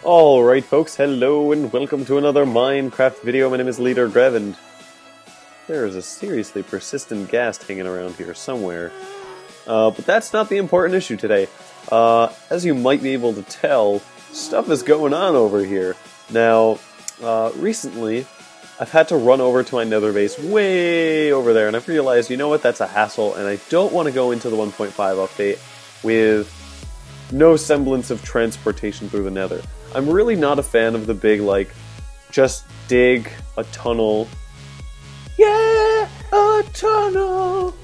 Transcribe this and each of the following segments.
Alright folks, hello and welcome to another Minecraft video. My name is Leader Grev and there is a seriously persistent ghast hanging around here somewhere. But that's not the important issue today. As you might be able to tell, stuff is going on over here. Now, recently, I've had to run over to my nether base way over there and I've realized, you know what, that's a hassle and I don't want to go into the 1.5 update with no semblance of transportation through the nether. I'm really not a fan of the big, like, just dig a tunnel. Yeah, a tunnel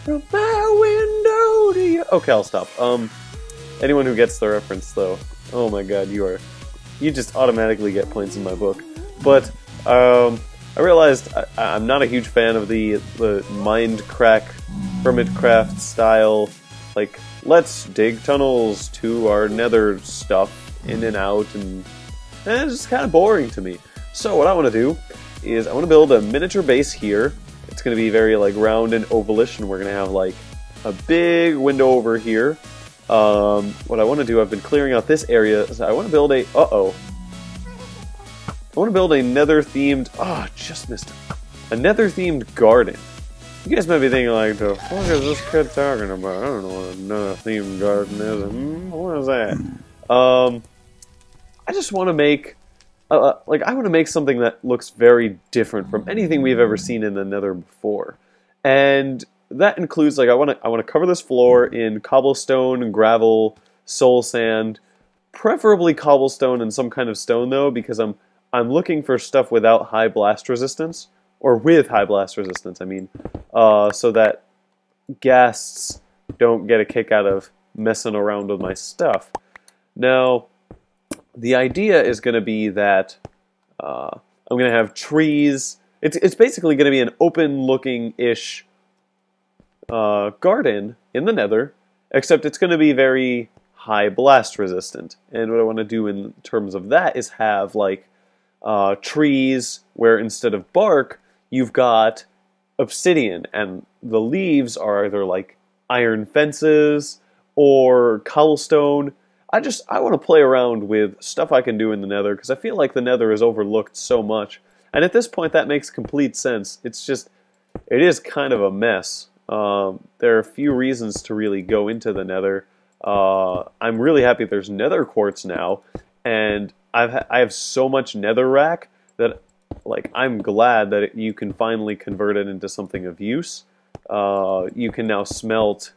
from my window to you. Okay, I'll stop. Anyone who gets the reference, though, oh my god, you just automatically get points in my book. But, I realized I'm not a huge fan of the Minecraft, Hermitcraft style, like, let's dig tunnels to our nether stuff in and out, and it's just kind of boring to me. So what I want to do is I want to build a miniature base here. It's going to be very like round and ovalish, and we're going to have like a big window over here. What I want to do, I've been clearing out this area, so I want to build a, I want to build a nether themed, just missed it. A nether themed garden. You guys might be thinking like, the fuck is this kid talking about? I don't know what a nether themed garden is. What is that? I just want to make, I want to make something that looks very different from anything we've ever seen in the nether before. And that includes, like, I want to cover this floor in cobblestone, gravel, soul sand, preferably cobblestone and some kind of stone though, because I'm looking for stuff without high blast resistance, or with high blast resistance, I mean, so that ghasts don't get a kick out of messing around with my stuff. Now, the idea is going to be that I'm going to have trees. It's basically going to be an open-looking-ish garden in the nether, except it's going to be very high blast resistant. And what I want to do in terms of that is have like trees where instead of bark, you've got obsidian, and the leaves are either like iron fences or cobblestone. I want to play around with stuff I can do in the nether, because I feel like the nether is overlooked so much. And at this point, that makes complete sense. It's just, it is kind of a mess. There are a few reasons to really go into the nether. I'm really happy there's nether quartz now, and I have so much netherrack that, like, I'm glad that you can finally convert it into something of use. You can now smelt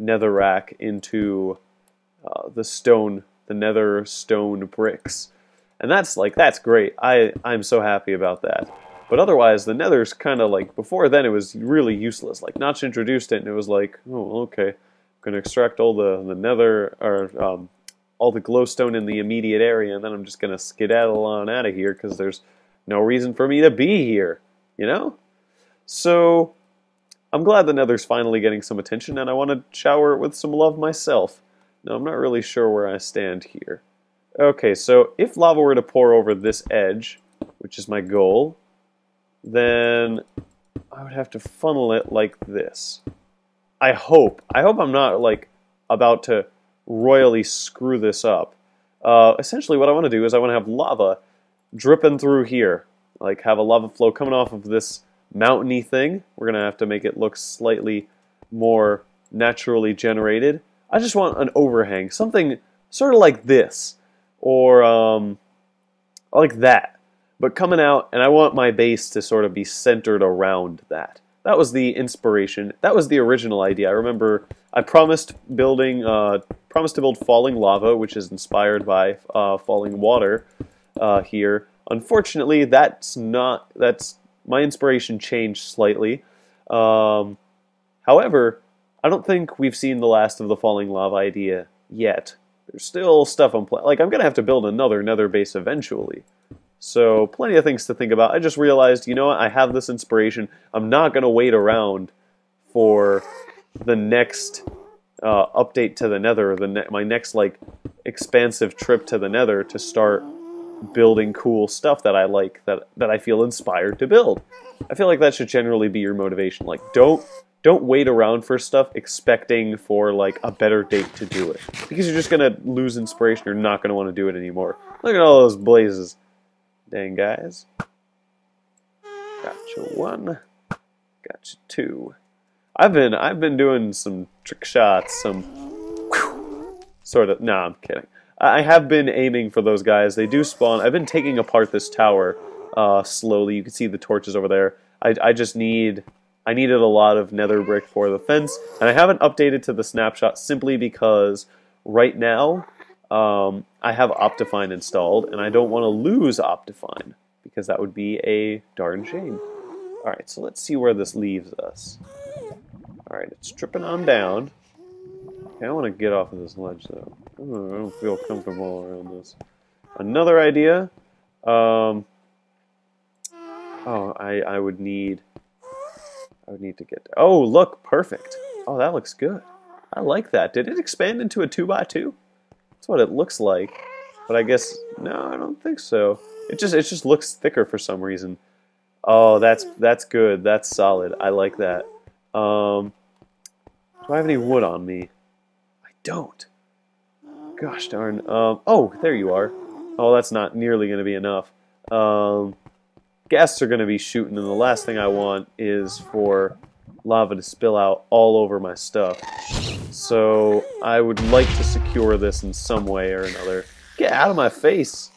netherrack into the nether stone bricks, and that's great. I'm so happy about that. But otherwise, the nether's kind of like, before then it was really useless. Like, Notch introduced it, and it was like, oh, okay, I'm gonna extract all the nether, or all the glowstone in the immediate area, and then I'm just gonna skedaddle on out of here because there's no reason for me to be here, you know? So I'm glad the nether's finally getting some attention, and I want to shower it with some love myself. Now, I'm not really sure where I stand here. Okay, so if lava were to pour over this edge, which is my goal, then I would have to funnel it like this. I hope I'm not, like, about to royally screw this up. Essentially, what I want to do is I want to have lava dripping through here. Like, have a lava flow coming off of this mountainy thing. We're going to have to make it look slightly more naturally generated. I just want an overhang, something sort of like this, or like that, but coming out, and I want my base to sort of be centered around that. That was the inspiration. That was the original idea. I remember I promised to build falling lava, which is inspired by falling water here. Unfortunately, that's my inspiration changed slightly. However, I don't think we've seen the last of the falling lava idea yet. There's still stuff I'm I'm going to have to build another nether base eventually. So, plenty of things to think about. I just realized, you know what, I have this inspiration. I'm not going to wait around for the next update to the nether, my next, like, expansive trip to the nether to start building cool stuff that I like, that I feel inspired to build. I feel like that should generally be your motivation. Like, don't don't wait around for stuff expecting for like a better date to do it, because you're just gonna lose inspiration. You're not gonna want to do it anymore. Look at all those blazes, dang guys. Gotcha one, gotcha two. I've been doing some trick shots, some sort of. Nah, I'm kidding. I have been aiming for those guys. They do spawn. I've been taking apart this tower slowly. You can see the torches over there. I needed a lot of nether brick for the fence, and I haven't updated to the snapshot simply because right now I have Optifine installed, and I don't want to lose Optifine because that would be a darn shame. Alright, so let's see where this leaves us. Alright, it's tripping on down. Okay, I want to get off of this ledge though. I don't feel comfortable around this. Another idea. Oh, I would need to get there. Oh, look, perfect. Oh, that looks good. I like that. Did it expand into a 2x2? That's what it looks like. But I guess no, I don't think so. It just looks thicker for some reason. Oh, that's good. That's solid. I like that. Do I have any wood on me? I don't. Gosh darn. Oh, there you are. Oh, that's not nearly going to be enough. Ghasts are going to be shooting, and the last thing I want is for lava to spill out all over my stuff. So I would like to secure this in some way or another. Get out of my face,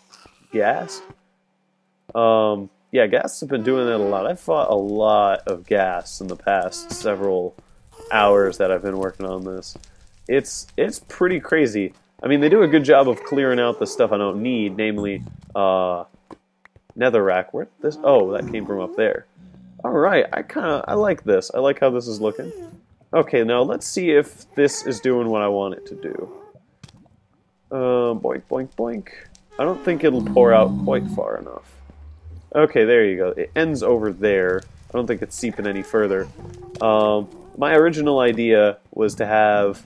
Ghast. Yeah, Ghasts have been doing that a lot. I've fought a lot of Ghasts in the past several hours that I've been working on this. It's pretty crazy. I mean, they do a good job of clearing out the stuff I don't need, namely netherrack. Where this? Oh, that came from up there. All right, I like this. I like how this is looking. Okay, now let's see if this is doing what I want it to do. Boink, boink, boink. I don't think it'll pour out quite far enough. Okay, there you go. It ends over there. I don't think it's seeping any further. My original idea was to have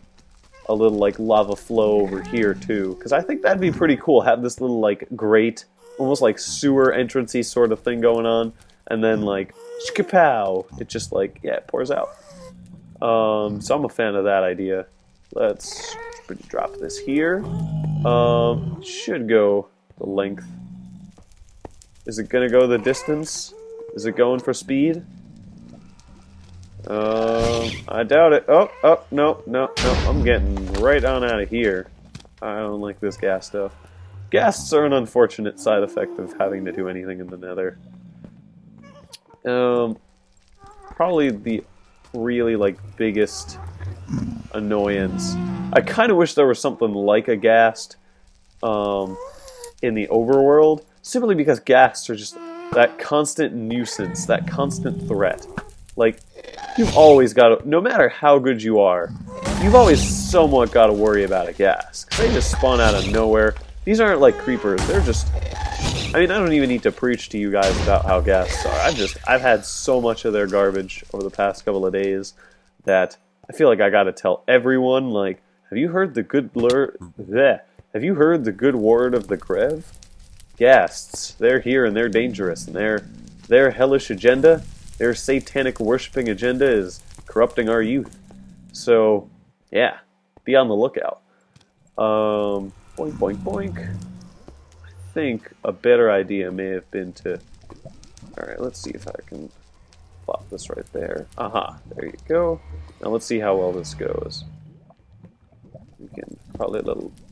a little like lava flow over here too, because I think that'd be pretty cool. Have this little like grate, almost like sewer entrancey sort of thing going on, and then like shkapow, it just like it pours out. So I'm a fan of that idea. Let's drop this here. Should go the length. Is it gonna go the distance? Is it going for speed? I doubt it. Oh, no, I'm getting right on out of here. I don't like this gas stuff. Ghasts are an unfortunate side effect of having to do anything in the nether. Probably the really, like, biggest annoyance. I kind of wish there was something like a ghast in the overworld, simply because ghasts are just that constant nuisance, that constant threat. Like, you've always got to, no matter how good you are, you've always somewhat got to worry about a ghast. 'Cause they just spawn out of nowhere. These aren't like creepers, they're just, I mean, I don't even need to preach to you guys about how ghasts are. I've had so much of their garbage over the past couple of days that I feel like I gotta tell everyone, like, have you heard the good have you heard the good word of the Grev? Ghasts, they're here and they're dangerous, and their hellish agenda, their satanic worshipping agenda is corrupting our youth. So, yeah, be on the lookout. Boink, boink, boink. I think a better idea may have been to... Alright, let's see if I can plop this right there. Aha, there you go. Now let's see how well this goes. We can probably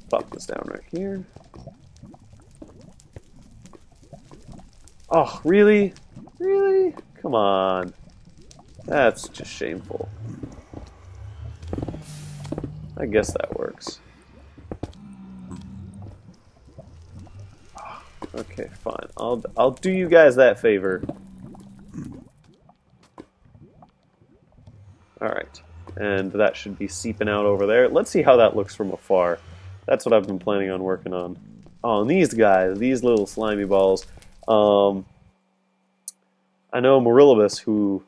plop this down right here. Oh, really? Really? Come on. That's just shameful. I guess that works. Okay, fine. I'll do you guys that favor. Alright. And that should be seeping out over there. Let's see how that looks from afar. That's what I've been planning on working on. Oh, and these guys, these little slimy balls. I know Morillibus, who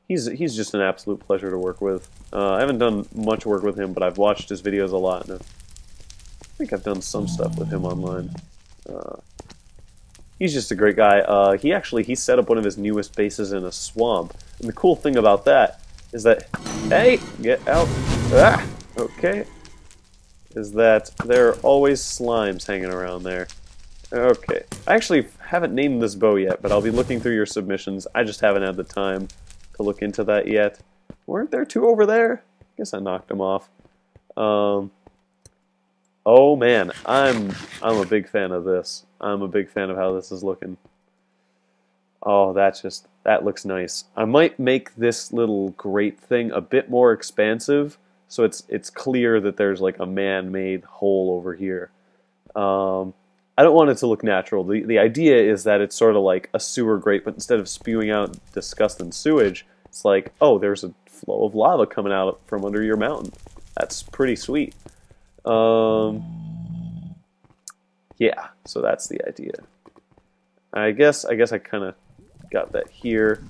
he's just an absolute pleasure to work with. I haven't done much work with him, but I've watched his videos a lot, and I think I've done some stuff with him online. He's just a great guy. He set up one of his newest bases in a swamp, and the cool thing about that is that... Hey! Get out! Ah! Okay. Is that there are always slimes hanging around there. Okay. I actually haven't named this bow yet, but I'll be looking through your submissions. I just haven't had the time to look into that yet. Weren't there two over there? I guess I knocked them off. Oh man, I'm a big fan of this. I'm a big fan of how this is looking. Oh, that looks nice. I might make this little grate thing a bit more expansive, so it's clear that there's like a man-made hole over here. I don't want it to look natural. The idea is that it's sort of like a sewer grate, but instead of spewing out disgust and sewage, it's like, oh, there's a flow of lava coming out from under your mountain. That's pretty sweet. Yeah, so that's the idea. I guess I kind of got that here.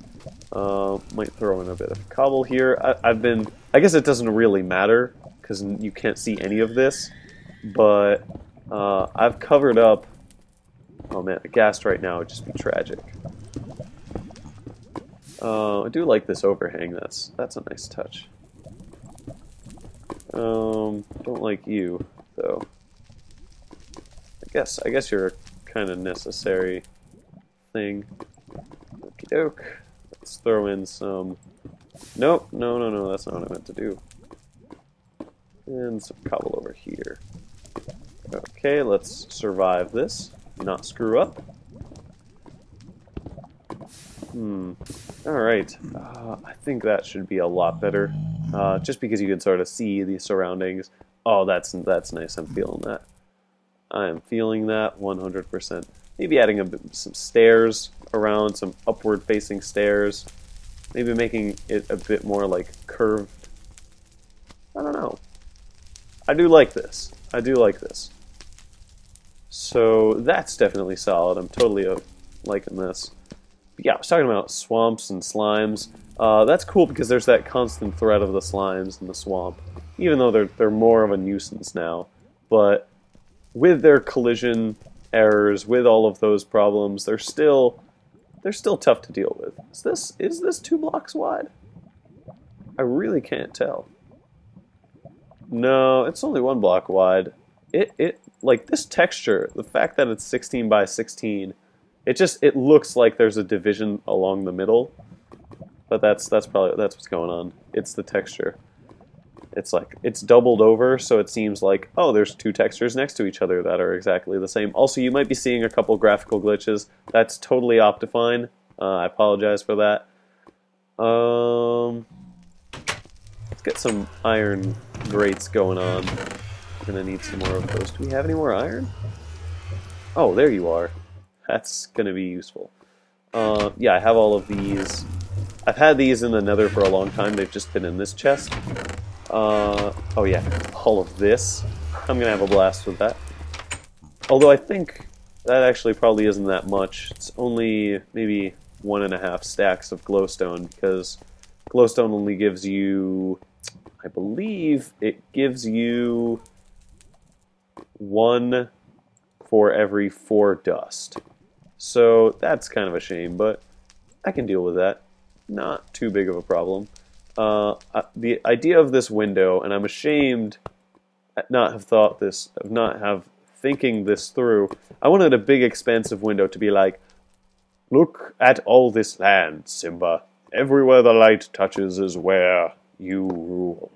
Might throw in a bit of cobble here. I guess it doesn't really matter because you can't see any of this, but I've covered up. Oh man, a ghast right now would just be tragic. I do like this overhang. That's a nice touch. Don't like you though. I guess you're a kind of necessary thing. Okie doke. Let's throw in some. Nope, no, that's not what I meant to do. And some cobble over here. Okay, let's survive this. Not screw up. Alright. I think that should be a lot better. Just because you can sort of see the surroundings. Oh, that's nice. I'm feeling that. I am feeling that 100%. Maybe adding some stairs around, some upward-facing stairs. Maybe making it a bit more like curved. I don't know. I do like this. I do like this. So that's definitely solid. I'm totally liking this. But yeah, I was talking about swamps and slimes. That's cool because there's that constant threat of the slimes in the swamp, even though they're more of a nuisance now. But with their collision errors, with all of those problems, they're still tough to deal with. Is this 2 blocks wide? I really can't tell. No, it's only 1 block wide. It like this texture, the fact that it's 16 by 16, it looks like there's a division along the middle. But that's what's going on. It's the texture. It's like it's doubled over, so it seems like, oh, there's 2 textures next to each other that are exactly the same. Also, you might be seeing a couple graphical glitches. That's totally Optifine. I apologize for that. Let's get some iron grates going on. Gonna need some more of those. Do we have any more iron? Oh, there you are. That's gonna be useful. Yeah, I have all of these. I've had these in the Nether for a long time. They've just been in this chest. Oh yeah, all of this. I'm gonna have a blast with that. Although I think that actually probably isn't that much. It's only maybe 1.5 stacks of glowstone, because glowstone only gives you, I believe it gives you 1 for every 4 dust. So that's kind of a shame, but I can deal with that. Not too big of a problem. The idea of this window, and I'm ashamed at not have thought this, of not have thinking this through. I wanted a big expansive window to be like, look at all this land, Simba. Everywhere the light touches is where you rule.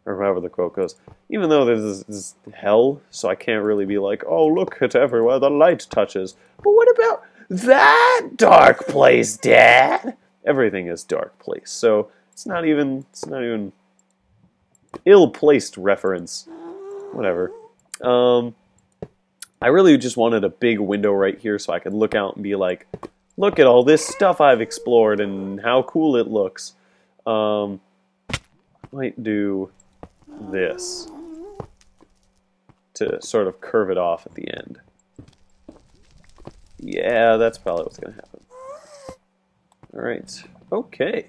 Or however the quote goes. Even though there's this hell, so I can't really be like, oh, look at everywhere the light touches. But what about that dark place, Dad? Everything is dark place, so it's not even ill-placed reference. Whatever. I really just wanted a big window right here so I could look out and be like, look at all this stuff I've explored and how cool it looks. Might do this to sort of curve it off at the end. Yeah, that's probably what's going to happen. Alright, okay.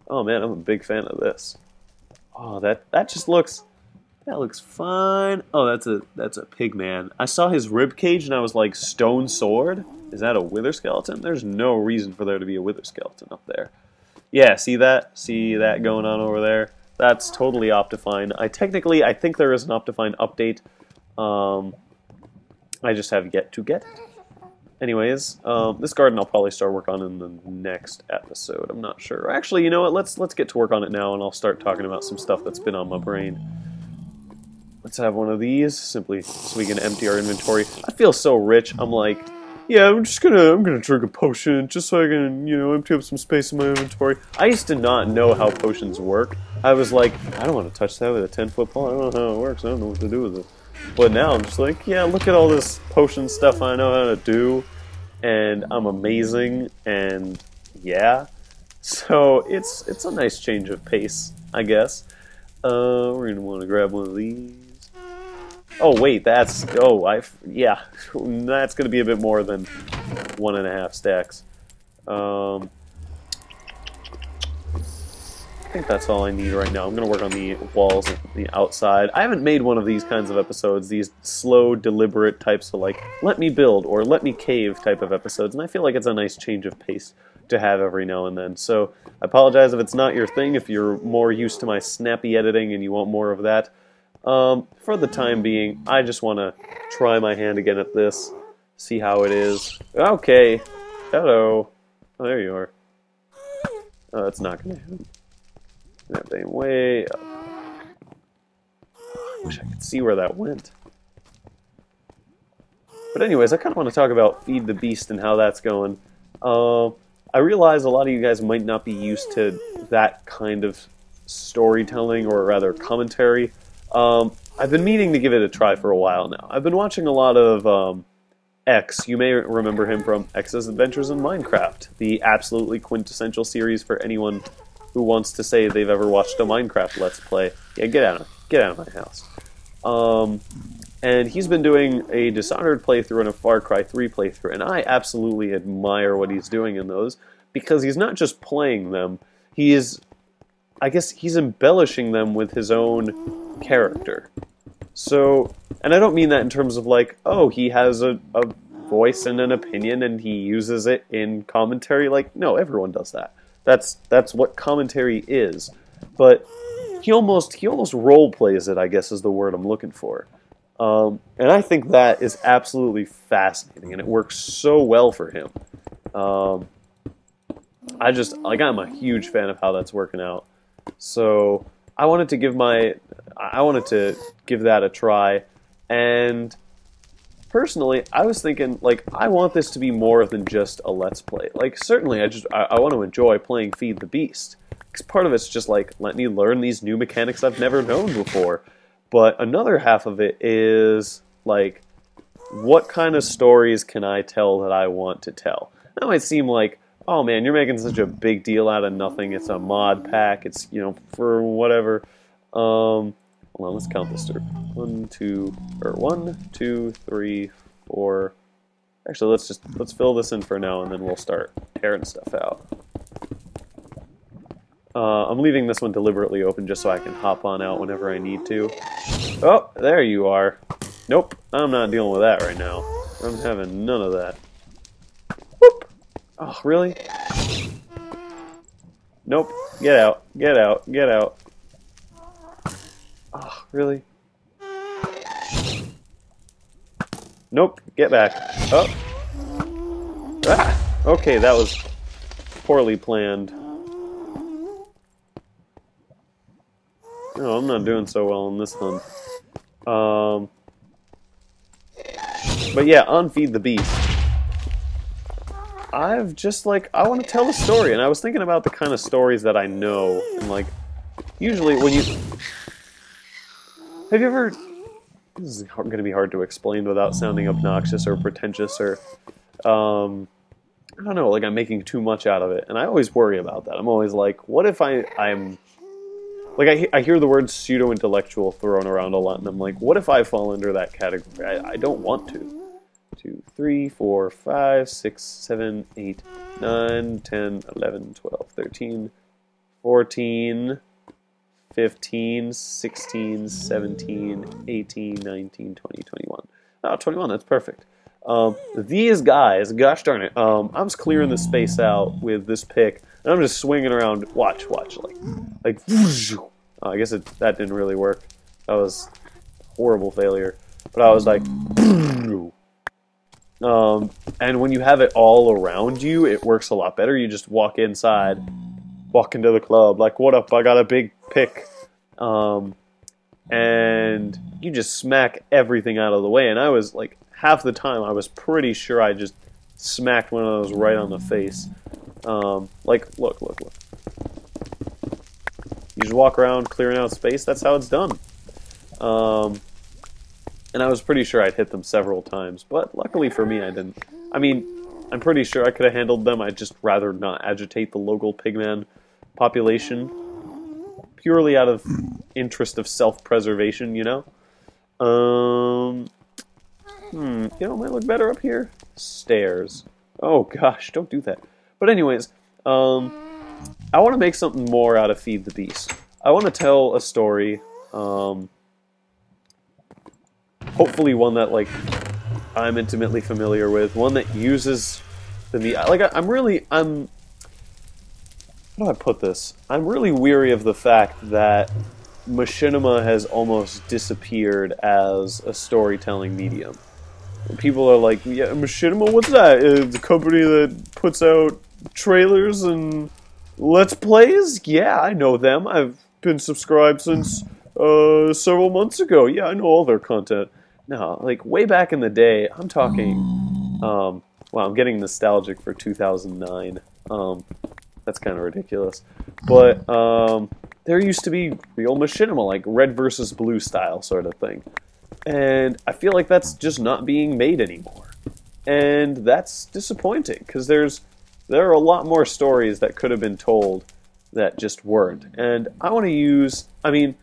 Oh man, I'm a big fan of this. Oh, that just looks, that looks fine. Oh, that's a pig man. I saw his rib cage and I was like, stone sword? Is that a wither skeleton? There's no reason for there to be a wither skeleton up there. Yeah, see that? See that going on over there? That's totally Optifine. I think there is an Optifine update. I just have yet to get it. Anyways, this garden I'll probably start work on in the next episode. I'm not sure. Actually, you know what? Let's get to work on it now, and I'll start talking about some stuff that's been on my brain. Let's have one of these, simply so we can empty our inventory. I feel so rich. I'm like, yeah, I'm gonna drink a potion just so I can, you know, empty up some space in my inventory. I used to not know how potions work. I was like, I don't want to touch that with a 10-foot pole. I don't know how it works. I don't know what to do with it. But now I'm just like, yeah, look at all this potion stuff I know how to do, and I'm amazing, and yeah. So it's a nice change of pace, I guess. We're gonna want to grab one of these. Oh wait, that's yeah, that's gonna be a bit more than 1.5 stacks. I think that's all I need right now. I'm gonna work on the walls and the outside. I haven't made one of these kinds of episodes, these slow, deliberate types of like, let me build or let me cave type of episodes, and I feel like it's a nice change of pace to have every now and then. So I apologize if it's not your thing, if you're more used to my snappy editing and you want more of that. For the time being, I just want to try my hand again at this, see how it is. Okay, hello. Oh, there you are. Oh, that's not going to happen. That thing way up. I wish I could see where that went. But anyways, I kind of want to talk about Feed the Beast and how that's going. I realize a lot of you guys might not be used to that kind of storytelling, or rather commentary. I've been meaning to give it a try for a while now. I've been watching a lot of X. You may remember him from X's Adventures in Minecraft, the absolutely quintessential series for anyone who wants to say they've ever watched a Minecraft Let's Play. Yeah, get out of my house. And he's been doing a Dishonored playthrough and a Far Cry 3 playthrough, and I absolutely admire what he's doing in those, because he's not just playing them, I guess he's embellishing them with his own character. So, and I don't mean that in terms of like, oh, he has a voice and an opinion and he uses it in commentary. Like, no, everyone does that. That's what commentary is. But he almost role plays it, I guess is the word I'm looking for. And I think that is absolutely fascinating, and it works so well for him. I'm a huge fan of how that's working out. So I wanted to give that a try, and personally, I was thinking, like, I want this to be more than just a Let's Play. Like, certainly, I want to enjoy playing Feed the Beast, because part of it's just like, let me learn these new mechanics I've never known before. But another half of it is like, what kind of stories can I tell that I want to tell? That might seem like, oh man, you're making such a big deal out of nothing. It's a mod pack. It's, you know, for whatever. Hold on, let's count this through. 1, 2, 3, 4. Actually, let's fill this in for now, and then we'll start tearing stuff out. I'm leaving this one deliberately open just so I can hop on out whenever I need to. Oh, there you are. Nope, I'm not dealing with that right now. I'm having none of that. Whoop! Oh, really? Nope. Get out. Get out. Get out. Oh, really? Nope. Get back. Oh. Ah! Okay, that was poorly planned. No, I'm not doing so well on this one. But yeah, on Feed the Beast, I've just, like, I want to tell a story, and I was thinking about the kind of stories that I know, and, like, usually when you... Have you ever... This is going to be hard to explain without sounding obnoxious or pretentious or, I don't know, like I'm making too much out of it, and I always worry about that. I'm always like, what if I'm... Like, I hear the word pseudo-intellectual thrown around a lot, and I'm like, what if I fall under that category? I don't want to. 2, 3, 4, 5, 6, 7, 8, 9, 10, 11, 12, 13, 14, 15, 16, 17, 18, 19, 20, 21. Oh, 21, that's perfect. These guys, gosh darn it, I was clearing the space out with this pick. And I'm just swinging around. Watch, like. Whoosh. Oh, I guess that didn't really work. That was a horrible failure. But I was like. And when you have it all around you, it works a lot better. You just walk inside, walk into the club, like, what up? I got a big pick. And you just smack everything out of the way. And I was like, half the time, I was pretty sure I just smacked one of those right on the face. Like, look. You just walk around clearing out space. That's how it's done. And I was pretty sure I'd hit them several times, but luckily for me, I didn't. I mean, I'm pretty sure I could have handled them. I'd just rather not agitate the local pigman population, purely out of interest of self-preservation, you know? You know, it might look better up here. Stairs. Oh gosh, don't do that. But anyways, I want to make something more out of Feed the Beast. I want to tell a story, hopefully one that, like, I'm intimately familiar with, one that uses the media. Like, how do I put this? I'm really weary of the fact that machinima has almost disappeared as a storytelling medium. People are like, yeah, machinima, what's that? It's a company that puts out trailers and Let's Plays? Yeah, I know them. I've been subscribed since several months ago. Yeah, I know all their content. No, like, way back in the day, I'm talking, well, I'm getting nostalgic for 2009. That's kind of ridiculous. But, there used to be real machinima, like red versus blue style sort of thing. And I feel like that's just not being made anymore. And that's disappointing, because there are a lot more stories that could have been told that just weren't. And I want to use, I mean,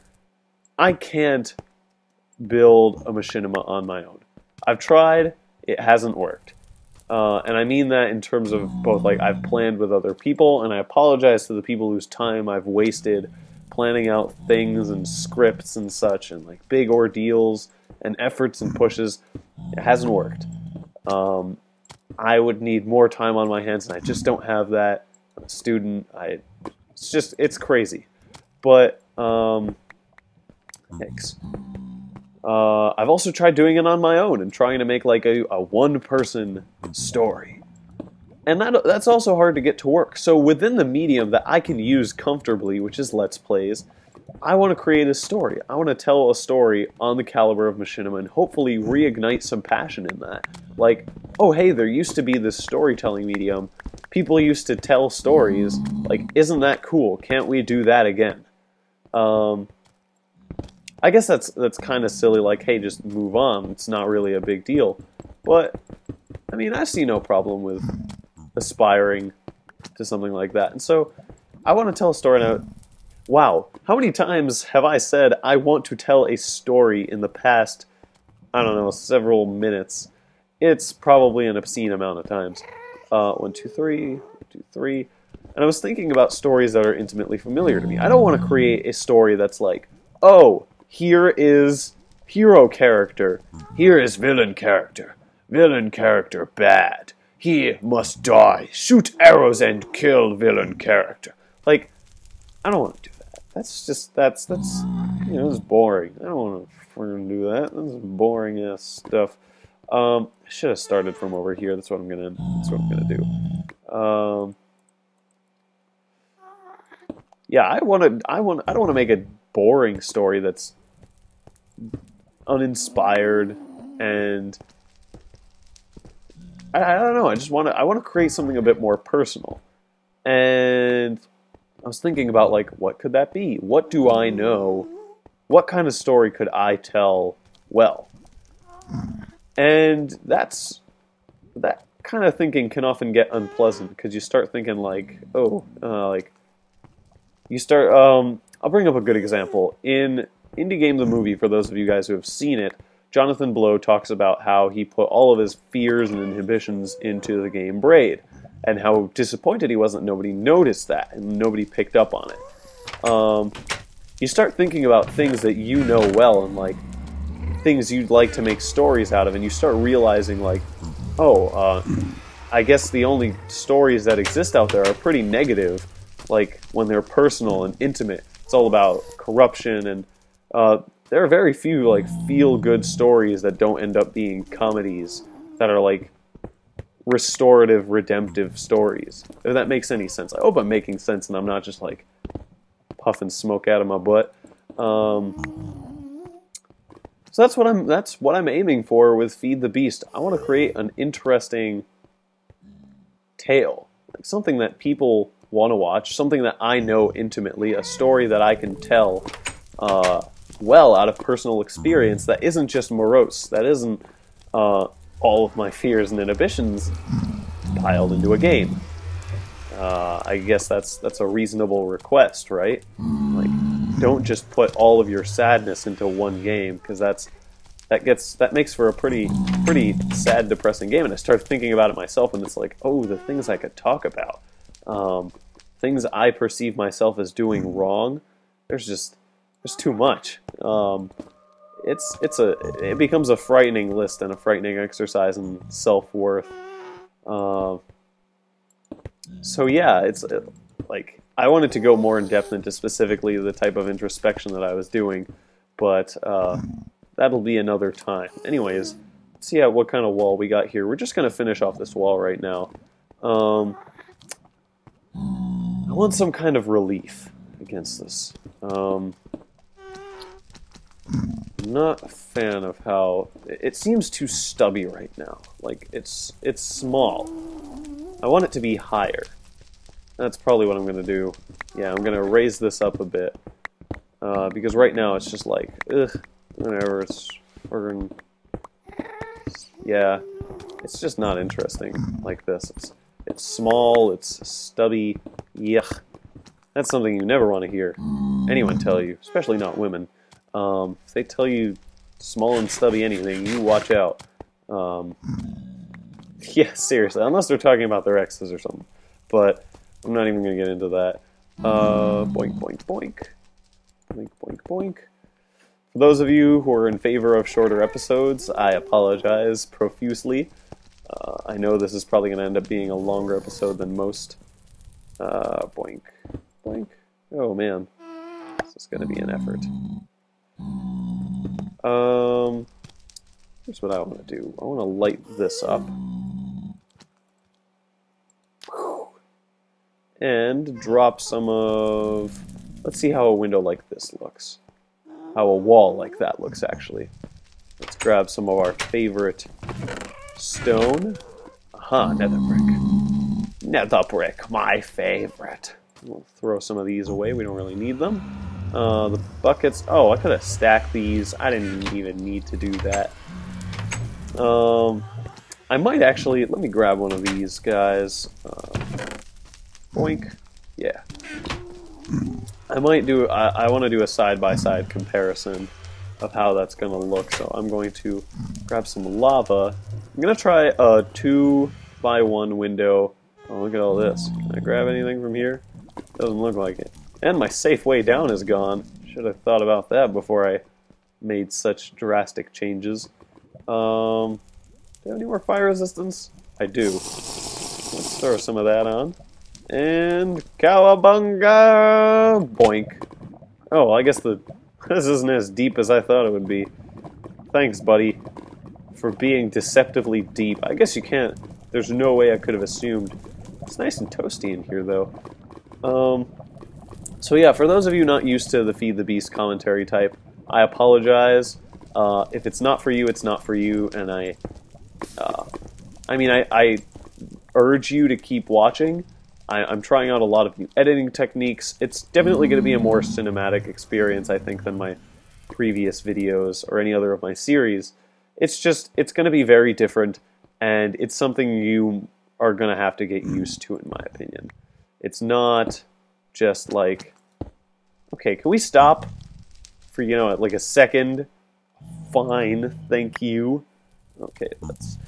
I can't build a machinima on my own. I've tried, it hasn't worked. And I mean that in terms of both, like, I've planned with other people, and I apologize to the people whose time I've wasted planning out things and scripts and such, and, like, big ordeals and efforts and pushes. It hasn't worked. I would need more time on my hands, and I just don't have that. I'm a student. It's crazy. But, thanks. I've also tried doing it on my own and trying to make, like, a one-person story. And that's also hard to get to work. So within the medium that I can use comfortably, which is Let's Plays, I want to create a story. I want to tell a story on the caliber of machinima and hopefully reignite some passion in that. Like, oh hey, there used to be this storytelling medium. People used to tell stories. Like, isn't that cool? Can't we do that again? I guess that's kind of silly, like, hey, just move on. It's not really a big deal. But, I mean, I see no problem with aspiring to something like that. And so, I want to tell a story now. Wow, how many times have I said I want to tell a story in the past, I don't know, several minutes? It's probably an obscene amount of times. 1, 2, 3, 1, 2, 3. And I was thinking about stories that are intimately familiar to me. I don't want to create a story that's like, oh, here is hero character, here is villain character bad, he must die, shoot arrows and kill villain character. Like, I don't want to do that. That's you know, it's boring. I don't want to freaking do that. This is boring ass stuff. I should have started from over here. That's what I'm gonna do. Yeah, I don't want to make a boring story that's uninspired, and I don't know. I want to create something a bit more personal. And I was thinking about, like, what could that be? What do I know? What kind of story could I tell well? And that kind of thinking can often get unpleasant, because you start thinking, like, oh, like, you start, I'll bring up a good example. In Indie Game the Movie, for those of you guys who have seen it, Jonathan Blow talks about how he put all of his fears and inhibitions into the game Braid, and how disappointed he was that nobody noticed that, and nobody picked up on it. You start thinking about things that you know well, and, like, things you'd like to make stories out of, and you start realizing, like, oh, I guess the only stories that exist out there are pretty negative, like when they're personal and intimate. It's all about corruption, and there are very few like feel-good stories that don't end up being comedies that are like restorative, redemptive stories. If that makes any sense. I hope I'm making sense and I'm not just like puffing smoke out of my butt. So that's what I'm aiming for with Feed the Beast. I want to create an interesting tale, like something that people want to watch, something that I know intimately, a story that I can tell well out of personal experience that isn't just morose, that isn't all of my fears and inhibitions piled into a game. I guess that's a reasonable request, right? Like, don't just put all of your sadness into one game, because that makes for a pretty sad, depressing game. And I start thinking about it myself, and it's like, oh, the things I could talk about, things I perceive myself as doing wrong. There's too much. It becomes a frightening list and a frightening exercise in self-worth. So yeah, it's like, I wanted to go more in depth into specifically the type of introspection that I was doing, but that'll be another time. Anyways, let's see what kind of wall we got here. We're just gonna finish off this wall right now. I want some kind of relief against this. I'm not a fan of how it seems too stubby right now. Like, it's small. I want it to be higher. That's probably what I'm gonna do. Yeah, I'm gonna raise this up a bit, because right now it's just like, ugh, whatever. It's friggin', yeah, it's just not interesting like this. It's small. It's stubby. Yuck. That's something you never want to hear anyone tell you, especially not women. If they tell you small and stubby anything, you watch out. Yeah, seriously, unless they're talking about their exes or something. But I'm not even going to get into that. Boink, boink, boink. Boink, boink, boink. For those of you who are in favor of shorter episodes, I apologize profusely. I know this is probably going to end up being a longer episode than most. Boink, boink. Oh, man. This is going to be an effort. Here's what I want to do. I want to light this up. And drop some of... Let's see how a window like this looks. How a wall like that looks, actually. Let's grab some of our favorite stone. Aha, nether brick. Nether brick, my favorite. We'll throw some of these away. We don't really need them. The buckets... Oh, I could have stacked these. I didn't even need to do that. I might actually... Let me grab one of these guys. Boink. Yeah. I might do... I want to do a side-by-side comparison of how that's going to look. So I'm going to grab some lava. I'm going to try a 2x1 window. Oh, look at all this. Can I grab anything from here? Doesn't look like it. And my safe way down is gone. Should have thought about that before I made such drastic changes. Do I have any more fire resistance? I do. Let's throw some of that on. And cowabunga! Boink. Oh, I guess this isn't as deep as I thought it would be. Thanks, buddy, for being deceptively deep. I guess you can't... There's no way I could have assumed. It's nice and toasty in here, though. So yeah, for those of you not used to the Feed the Beast commentary type, I apologize. If it's not for you, it's not for you, and I urge you to keep watching. I'm trying out a lot of new editing techniques. It's definitely going to be a more cinematic experience, I think, than my previous videos or any other of my series. It's going to be very different, and it's something you are going to have to get used to, in my opinion. It's not just like, okay, can we stop for, like a second? Fine, thank you. Okay, let's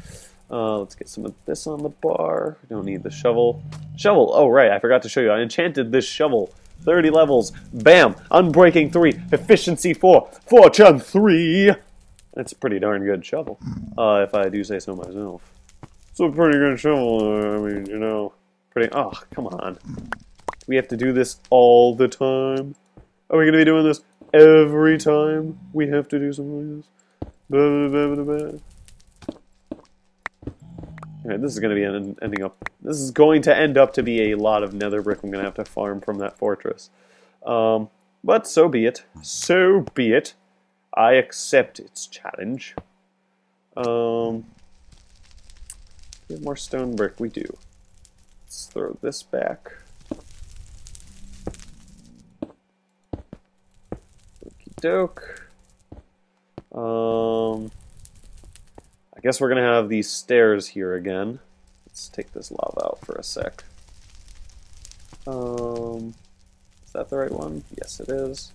get some of this on the bar. We don't need the shovel. Shovel, oh right, I forgot to show you. I enchanted this shovel. 30 levels. Bam! Unbreaking 3. Efficiency 4. Fortune 3! That's a pretty darn good shovel. If I do say so myself. It's a pretty good shovel. I mean, you know, pretty. Oh, come on. We have to do this all the time. Are we gonna be doing this every time we have to do something like this? Okay, this is gonna be ending up. This is going to end up to be a lot of nether brick I'm gonna have to farm from that fortress. But so be it. So be it. I accept its challenge. We have more stone brick. We do. Let's throw this back. Okie doke. I guess we're gonna have these stairs here again. Let's take this lava out for a sec. Is that the right one? Yes, it is.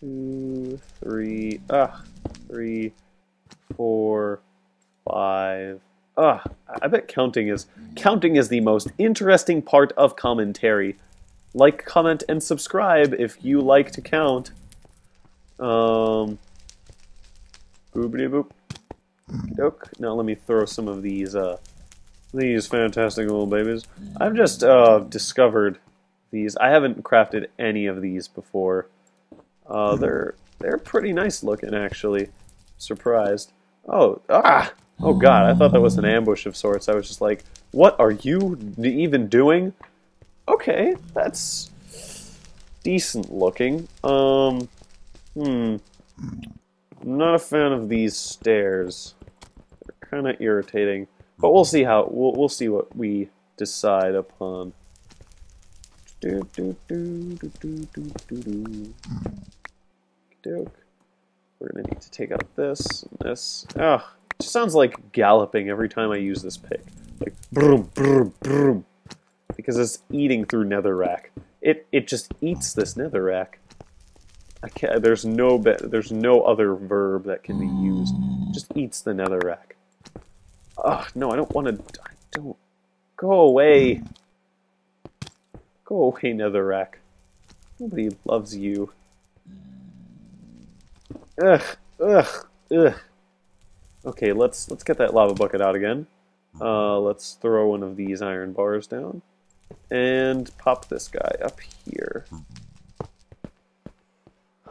2, 3, 3, 4, 5. I bet counting is the most interesting part of commentary. Like, comment, and subscribe if you like to count. Boopity boop. Doke. Now let me throw some of these fantastic little babies. I've just discovered these. I haven't crafted any of these before. They're pretty nice looking, actually. Surprised. Oh god! I thought that was an ambush of sorts. I was just like, what are you even doing? Okay, that's decent looking. I'm not a fan of these stairs. They're kind of irritating, but we'll see how we'll see what we decide upon. Doke. We're gonna need to take out this and this. It just sounds like galloping every time I use this pick, like broom, broom, broom, because it's eating through netherrack. It just eats this netherrack. There's no other verb that can be used. It just eats the netherrack. No, I don't want to. Don't go away. Go away, netherrack. Nobody loves you. Ugh. Okay, let's get that lava bucket out again. Let's throw one of these iron bars down and pop this guy up here.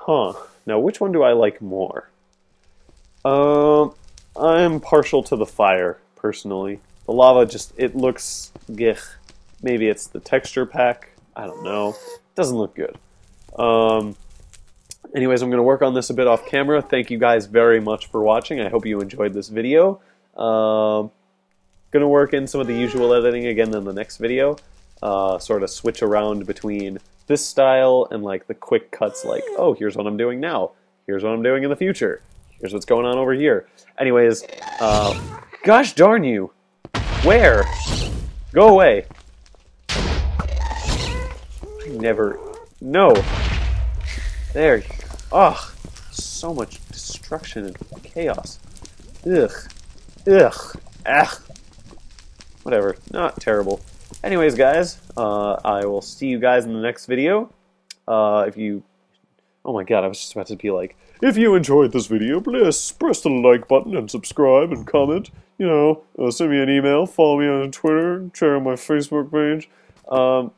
Now which one do I like more? I'm partial to the fire, personally. The lava it looks, maybe it's the texture pack, I don't know. It doesn't look good. Anyways, I'm going to work on this a bit off camera. Thank you guys very much for watching. I hope you enjoyed this video. Going to work in some of the usual editing again in the next video. Sort of switch around between this style and like the quick cuts like, oh, here's what I'm doing now. Here's what I'm doing in the future. Here's what's going on over here. Anyways, gosh darn you. Where? Go away. No. There. So much destruction and chaos. Whatever. Not terrible. Anyways, guys, I will see you guys in the next video. Oh my god, I was just about to be like, if you enjoyed this video, please press the like button and subscribe and comment. You know, send me an email, follow me on Twitter, share on my Facebook page.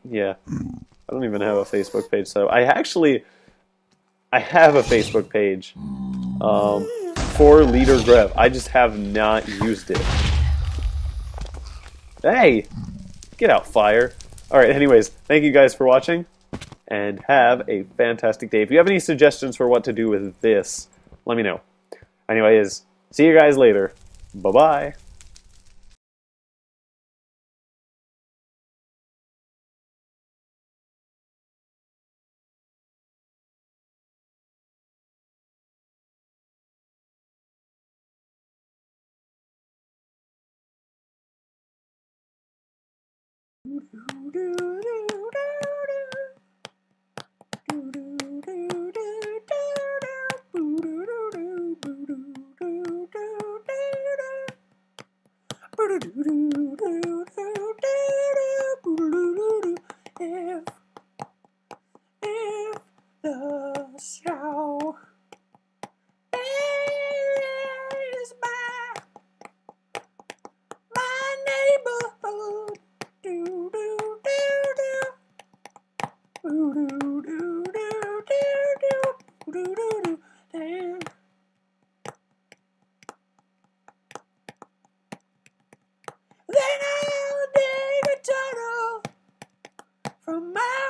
Yeah. I don't even have a Facebook page, so I have a Facebook page for Leader Grev. I just have not used it. Hey! Get out, fire. Alright, anyways, thank you guys for watching, and have a fantastic day. If you have any suggestions for what to do with this, let me know. Anyways, see you guys later. Bye-bye. If the snow is by my from my